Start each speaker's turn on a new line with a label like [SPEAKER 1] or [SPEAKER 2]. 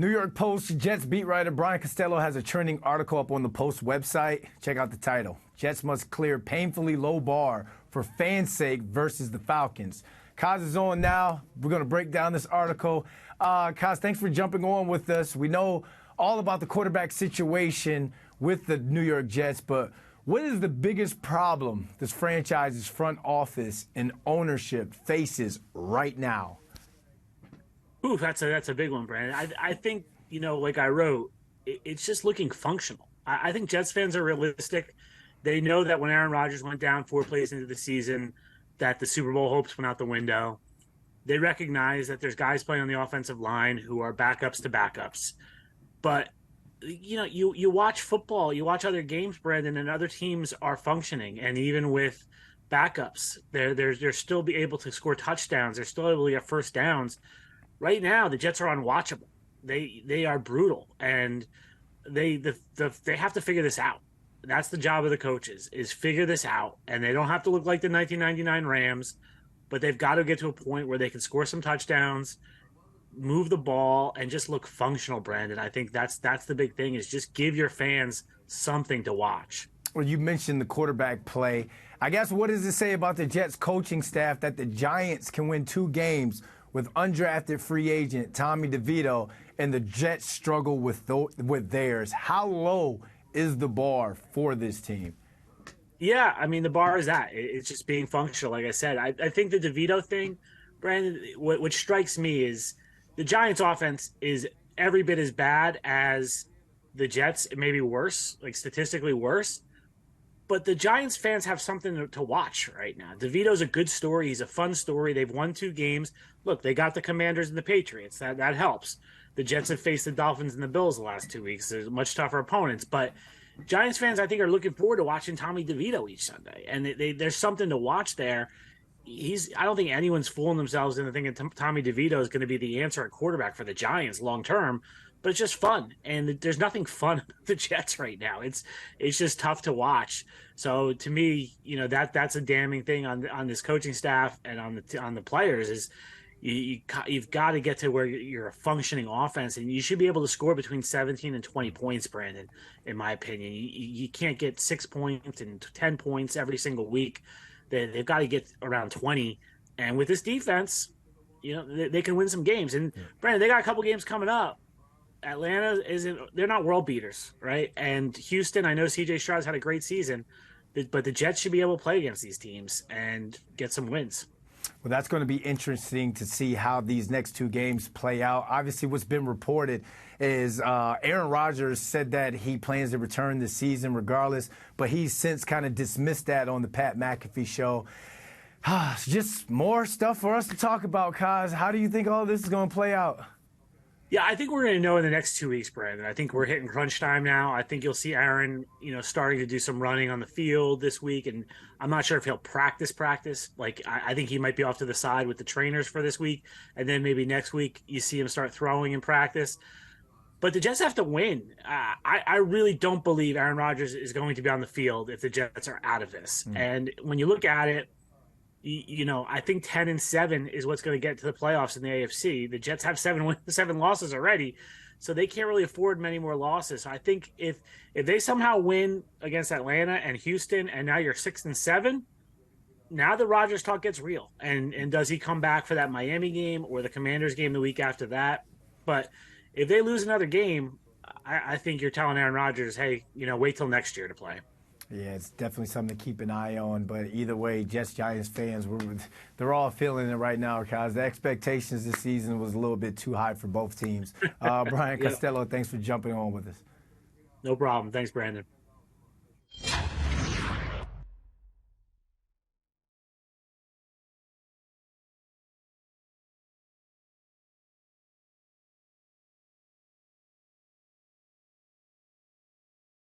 [SPEAKER 1] New York Post Jets beat writer Brian Costello has a trending article up on the Post website. Check out the title. Jets must clear painfully low bar for fans' sake versus the Falcons. Kaz is on now. We're going to break down this article. Kaz, thanks for jumping on with us. We know all about the quarterback situation with the New York Jets, but what is the biggest problem this franchise's front office and ownership faces right now?
[SPEAKER 2] Ooh, that's a big one, Brandon. I think, like I wrote, it's just looking functional. I think Jets fans are realistic. They know that when Aaron Rodgers went down 4 plays into the season, that the Super Bowl hopes went out the window. They recognize that there's guys playing on the offensive line who are backups to backups. But, you watch football, you watch other games, Brandon, and other teams are functioning. And even with backups, they're still be able to score touchdowns. They're still able to get first downs. Right now, the Jets are unwatchable. They are brutal, and they have to figure this out. That's the job of the coaches, is figure this out. And they don't have to look like the 1999 Rams, but they've got to get to a point where they can score some touchdowns, move the ball, and just look functional, Brandon. I think that's the big thing, is just give your fans something to watch.
[SPEAKER 1] Well, you mentioned the quarterback play. I guess what does it say about the Jets coaching staff that the Giants can win 2 games with undrafted free agent Tommy DeVito, and the Jets struggle with theirs? How low is the bar for this team?
[SPEAKER 2] Yeah, I mean, the bar is that. It's just being functional, like I said. I think the DeVito thing, Brandon, what strikes me is the Giants' offense is every bit as bad as the Jets, maybe worse, like statistically worse. But the Giants fans have something to watch right now. DeVito's a good story. He's a fun story. They've won 2 games. Look, they got the Commanders and the Patriots. That helps. The Jets have faced the Dolphins and the Bills the last 2 weeks. They're much tougher opponents. But Giants fans, I think, are looking forward to watching Tommy DeVito each Sunday. And there's something to watch there. I don't think anyone's fooling themselves into thinking Tommy DeVito is going to be the answer at quarterback for the Giants long term. But it's just fun, and there's nothing fun about the Jets right now. It's just tough to watch. So to me, that's a damning thing on this coaching staff and on the players is you've got to get to where you're a functioning offense, and you should be able to score between 17 and 20 points, Brandon. In my opinion, you can't get 6 points and 10 points every single week. They've got to get around 20, and with this defense, they can win some games. And Brandon, they got a couple games coming up. Atlanta they're not world beaters, right? And Houston, I know CJ Stroud's had a great season, but the Jets should be able to play against these teams and get some wins.
[SPEAKER 1] Well, that's going to be interesting to see how these next 2 games play out. Obviously, what's been reported is Aaron Rodgers said that he plans to return this season regardless, but he's since kind of dismissed that on the Pat McAfee show. Just more stuff for us to talk about, Kaz. How do you think all this is going to play out?
[SPEAKER 2] Yeah, I think we're going to know in the next 2 weeks, Brandon. I think we're hitting crunch time now. I think you'll see Aaron, starting to do some running on the field this week, and I'm not sure if he'll practice. Like, I think he might be off to the side with the trainers for this week, and then maybe next week you see him start throwing in practice. But the Jets have to win. I really don't believe Aaron Rodgers is going to be on the field if the Jets are out of this. And when you look at it, I think 10-7 is what's going to get to the playoffs in the AFC. The Jets have 7 losses already, so they can't really afford many more losses. So I think if they somehow win against Atlanta and Houston, and now you're 6-7, now the Rodgers talk gets real. And does he come back for that Miami game or the Commanders game the week after that? But if they lose another game, I think you're telling Aaron Rodgers, hey, wait till next year to play.
[SPEAKER 1] Yeah, it's definitely something to keep an eye on. But either way, Giants fans, they're all feeling it right now, because the expectations this season was a little bit too high for both teams. Brian Costello, thanks for jumping on with us.
[SPEAKER 2] No problem. Thanks, Brandon.